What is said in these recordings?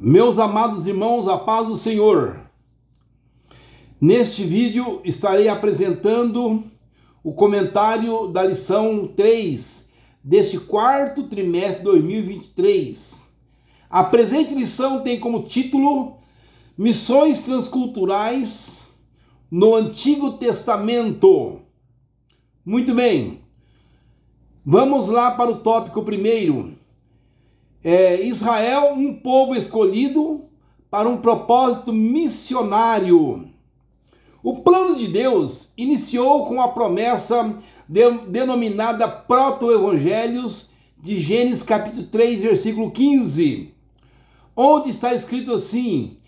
Meus amados irmãos, a paz do Senhor. Neste vídeo estarei apresentando o comentário da lição 3 deste quarto trimestre de 2023. A presente lição tem como título Missões Transculturais no Antigo Testamento. Muito bem, vamos lá para o tópico primeiro. Israel, um povo escolhido para um propósito missionário. O plano de Deus iniciou com a promessa denominada Proto-Evangelhos de Gênesis capítulo 3, versículo 15, onde está escrito assim: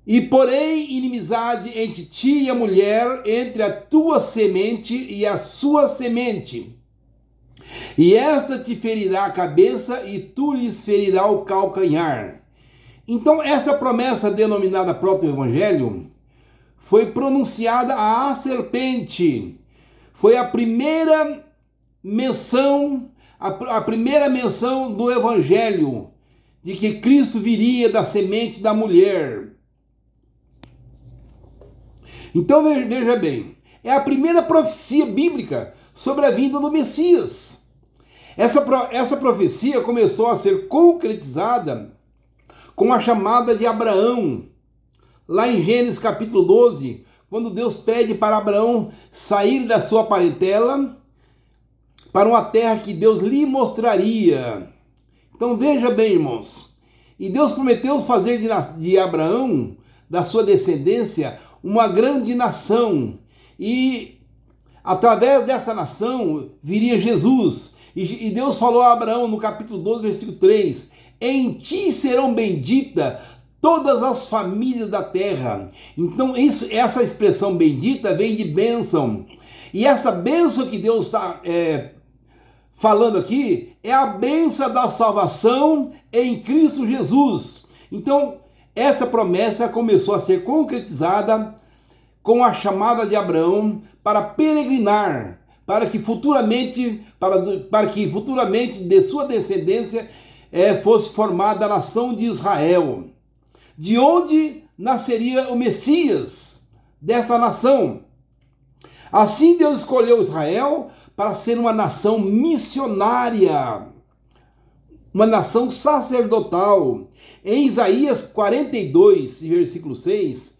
E porém inimizade entre ti e a mulher, entre a tua semente e a sua semente. E esta te ferirá a cabeça e tu lhes ferirá o calcanhar. Então, esta promessa denominada proto-evangelho foi pronunciada à serpente. Foi a primeira menção, a primeira menção do evangelho, de que Cristo viria da semente da mulher. Então, veja bem, é a primeira profecia bíblica sobre a vinda do Messias. Essa profecia começou a ser concretizada com a chamada de Abraão, lá em Gênesis capítulo 12, quando Deus pede para Abraão sair da sua parentela para uma terra que Deus lhe mostraria. Então veja bem, irmãos, e Deus prometeu fazer de Abraão, da sua descendência, uma grande nação, e através dessa nação viria Jesus. E Deus falou a Abraão no capítulo 12, versículo 3: Em ti serão benditas todas as famílias da terra. Então essa expressão bendita vem de bênção. E essa bênção que Deus está falando aqui é a bênção da salvação em Cristo Jesus. Então essa promessa começou a ser concretizada com a chamada de Abraão para peregrinar, para que futuramente de sua descendência fosse formada a nação de Israel, de onde nasceria o Messias dessa nação. Assim Deus escolheu Israel para ser uma nação missionária, uma nação sacerdotal. Em Isaías 42, versículo 6,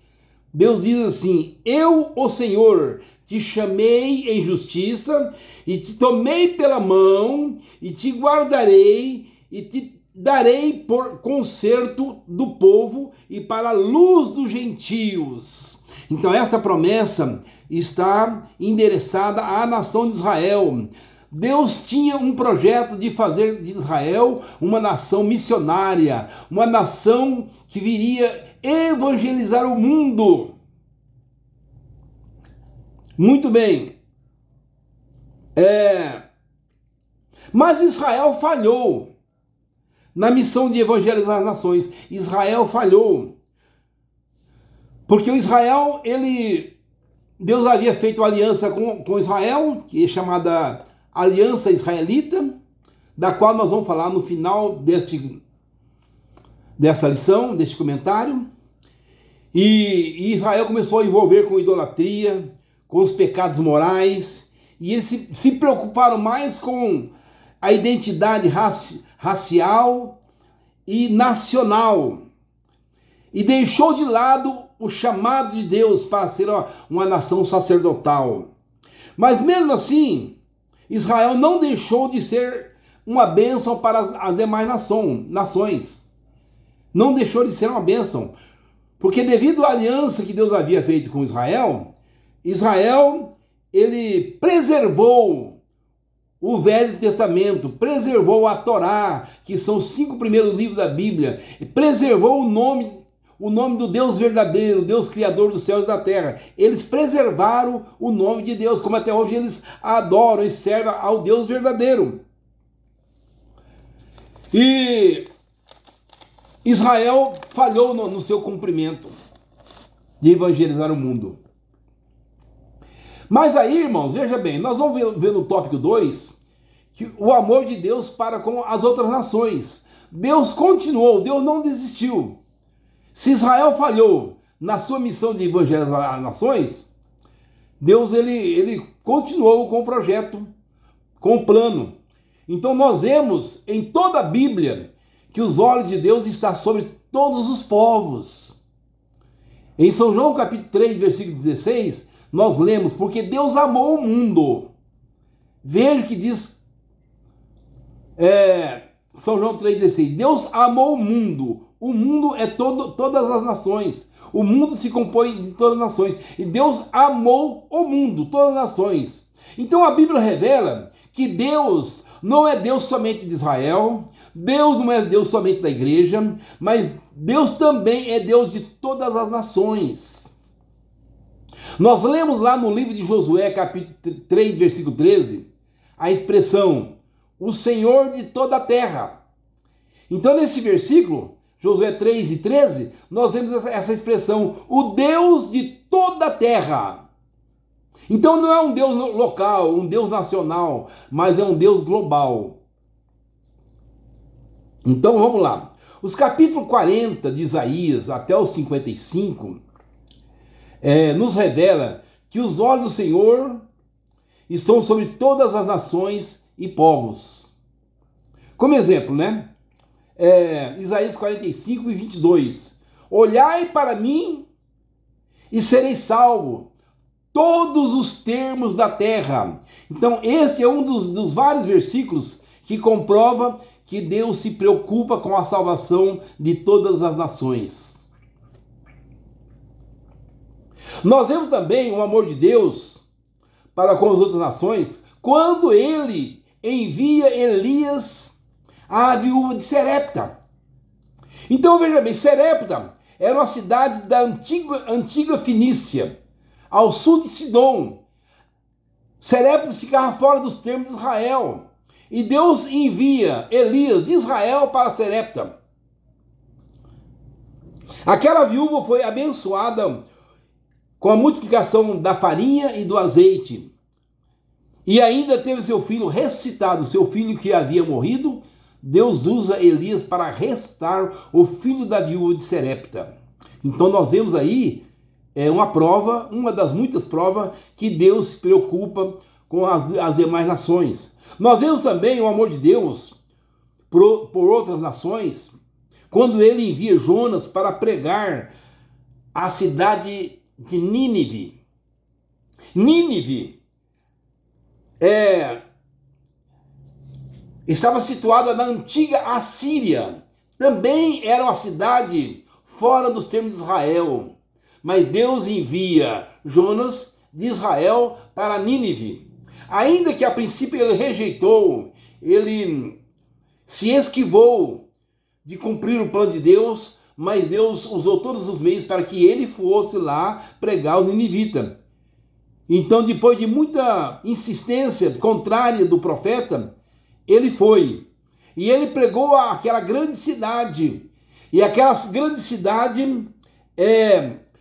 Deus diz assim: Eu, o Senhor, te chamei em justiça, e te tomei pela mão, e te guardarei, e te darei por conserto do povo, e para a luz dos gentios. Então esta promessa está endereçada à nação de Israel. Deus tinha um projeto de fazer de Israel uma nação missionária, uma nação que viria evangelizar o mundo. Muito bem. Mas Israel falhou na missão de evangelizar as nações. Israel falhou. Porque o Israel, Deus havia feito aliança com Israel, que é chamada Aliança Israelita, da qual nós vamos falar no final dessa lição, deste comentário. E Israel começou a envolver com idolatria, com os pecados morais, e eles se preocuparam mais com a identidade racial e nacional, e deixou de lado o chamado de Deus para ser uma nação sacerdotal. Mas mesmo assim, Israel não deixou de ser uma bênção para as demais nações. Não deixou de ser uma bênção. Porque devido à aliança que Deus havia feito com Israel, ele preservou o Velho Testamento, preservou a Torá, que são os 5 primeiros livros da Bíblia, preservou o nome do Deus verdadeiro, Deus Criador dos céus e da terra. Eles preservaram o nome de Deus, como até hoje eles adoram e servem ao Deus verdadeiro. E Israel falhou no seu cumprimento de evangelizar o mundo. Mas aí, irmãos, veja bem, nós vamos ver no tópico 2 que o amor de Deus para com as outras nações. Deus continuou, Deus não desistiu. Se Israel falhou na sua missão de evangelizar as nações, Deus ele continuou com o projeto, com o plano. Então nós vemos em toda a Bíblia que os olhos de Deus estão sobre todos os povos. Em São João capítulo 3, versículo 16, nós lemos, porque Deus amou o mundo. Veja que diz São João 3,16. Deus amou o mundo. O mundo é todas as nações. O mundo se compõe de todas as nações. E Deus amou o mundo, todas as nações. Então a Bíblia revela que Deus não é Deus somente de Israel, Deus não é Deus somente da igreja, mas Deus também é Deus de todas as nações. Nós lemos lá no livro de Josué, capítulo 3, versículo 13, a expressão, o Senhor de toda a terra. Então nesse versículo, Josué 3 e 13, nós vemos essa expressão, o Deus de toda a terra. Então não é um Deus local, um Deus nacional, mas é um Deus global. Então vamos lá. Os capítulos 40 de Isaías até os 55 nos revela que os olhos do Senhor estão sobre todas as nações e povos. Como exemplo, né? Isaías 45 e 22. Olhai para mim e serei salvo, todos os termos da terra. Então este é um dos vários versículos que comprova que Deus se preocupa com a salvação de todas as nações. Nós vemos também o amor de Deus para com as outras nações quando ele envia Elias à viúva de Serepta. Então veja bem, Serepta era uma cidade da antiga Fenícia, ao sul de Sidom. Serepta ficava fora dos termos de Israel. E Deus envia Elias de Israel para Serepta. Aquela viúva foi abençoada com a multiplicação da farinha e do azeite. E ainda teve seu filho ressuscitado, seu filho que havia morrido. Deus usa Elias para ressuscitar o filho da viúva de Serepta. Então nós vemos aí uma prova, uma das muitas provas que Deus se preocupa com as demais nações. Nós vemos também o amor de Deus por outras nações, quando ele envia Jonas para pregar a cidade de Nínive. Nínive estava situada na antiga Assíria. Também era uma cidade fora dos termos de Israel. Mas Deus envia Jonas de Israel para Nínive. Ainda que a princípio ele rejeitou, ele se esquivou de cumprir o plano de Deus, mas Deus usou todos os meios para que ele fosse lá pregar os ninivitas. Então, depois de muita insistência contrária do profeta, ele foi. E ele pregou aquela grande cidade. E aquela grande cidade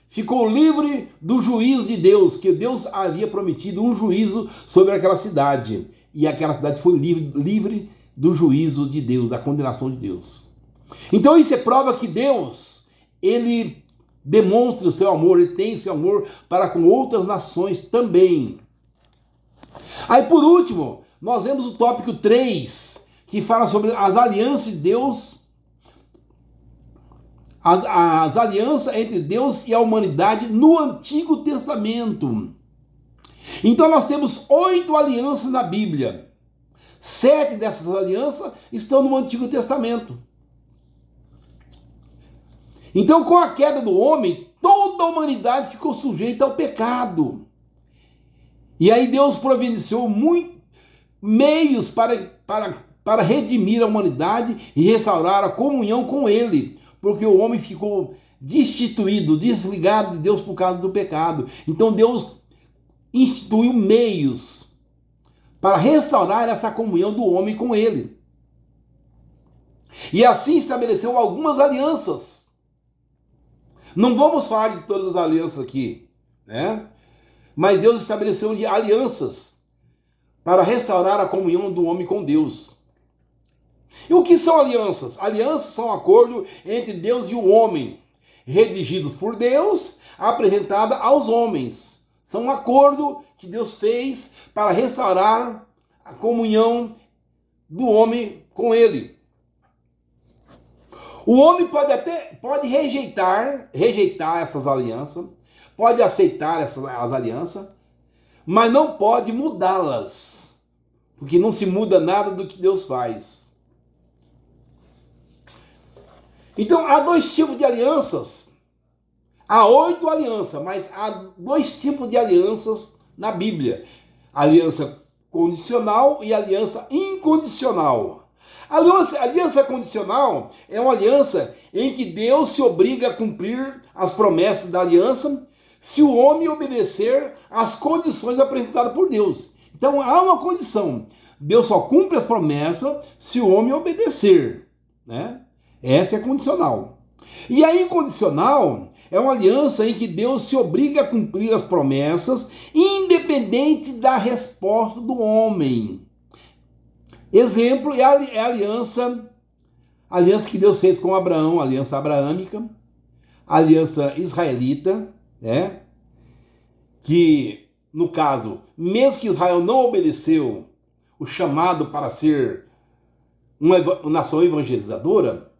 ficou livre do juízo de Deus, que Deus havia prometido um juízo sobre aquela cidade. E aquela cidade foi livre do juízo de Deus, da condenação de Deus. Então isso é prova que Deus, ele demonstra o seu amor, ele tem o seu amor para com outras nações também. Aí por último, nós vemos o tópico 3, que fala sobre as alianças de Deus, as alianças entre Deus e a humanidade no Antigo Testamento. Então nós temos 8 alianças na Bíblia. 7 dessas alianças estão no Antigo Testamento. Então, com a queda do homem, toda a humanidade ficou sujeita ao pecado. E aí Deus providenciou muitos meios para redimir a humanidade e restaurar a comunhão com ele, porque o homem ficou destituído, desligado de Deus por causa do pecado. Então Deus instituiu meios para restaurar essa comunhão do homem com ele. E assim estabeleceu algumas alianças. Não vamos falar de todas as alianças aqui, né? Mas Deus estabeleceu alianças para restaurar a comunhão do homem com Deus. E o que são alianças? Alianças são acordos entre Deus e o homem, redigidos por Deus, apresentada aos homens. São um acordo que Deus fez para restaurar a comunhão do homem com ele. O homem pode rejeitar essas alianças, pode aceitar as alianças, mas não pode mudá-las, porque não se muda nada do que Deus faz. Então, há dois tipos de alianças. Há 8 alianças, mas há 2 tipos de alianças na Bíblia. Aliança condicional e aliança incondicional. A aliança condicional é uma aliança em que Deus se obriga a cumprir as promessas da aliança se o homem obedecer às condições apresentadas por Deus. Então, há uma condição. Deus só cumpre as promessas se o homem obedecer, né? Essa é condicional. E a incondicional é uma aliança em que Deus se obriga a cumprir as promessas, independente da resposta do homem. Exemplo é a aliança que Deus fez com Abraão, a aliança abraâmica, a aliança israelita, né? Que, no caso, mesmo que Israel não obedeceu o chamado para ser uma nação evangelizadora,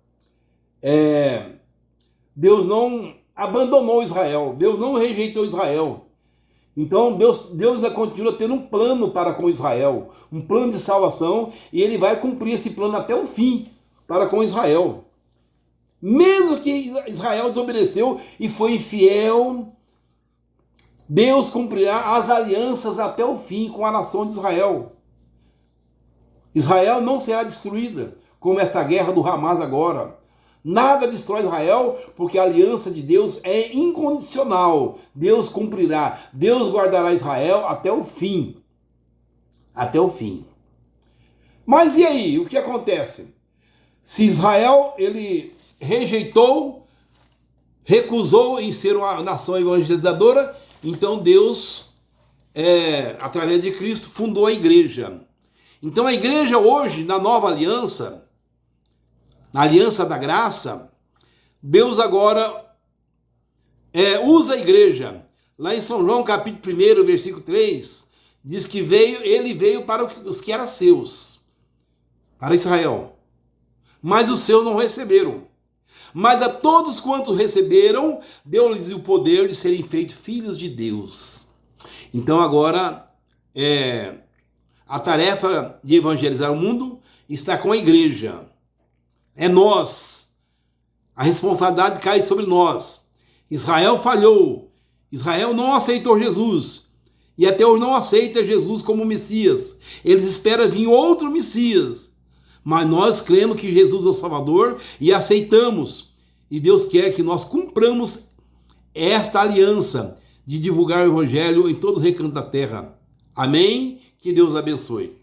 Deus não abandonou Israel, Deus não rejeitou Israel. Então Deus ainda continua tendo um plano para com Israel, um plano de salvação, e ele vai cumprir esse plano até o fim para com Israel. Mesmo que Israel desobedeceu e foi infiel, Deus cumprirá as alianças até o fim com a nação de Israel. Israel não será destruída, como esta guerra do Hamas agora. Nada destrói Israel, porque a aliança de Deus é incondicional. Deus cumprirá, Deus guardará Israel até o fim. Até o fim. Mas e aí, o que acontece? Se Israel, ele rejeitou, recusou em ser uma nação evangelizadora, então Deus, através de Cristo, fundou a igreja. Então a igreja hoje, na nova aliança, na aliança da graça, Deus agora usa a igreja. Lá em São João, capítulo 1, versículo 3, diz que ele veio para os que eram seus, para Israel. Mas os seus não receberam. Mas a todos quantos receberam, deu-lhes o poder de serem feitos filhos de Deus. Então agora, a tarefa de evangelizar o mundo está com a igreja. É nós. A responsabilidade cai sobre nós. Israel falhou. Israel não aceitou Jesus. E até hoje não aceita Jesus como Messias. Eles esperam vir outro Messias. Mas nós cremos que Jesus é o Salvador e aceitamos. E Deus quer que nós cumpramos esta aliança de divulgar o Evangelho em todo o recanto da terra. Amém? Que Deus abençoe.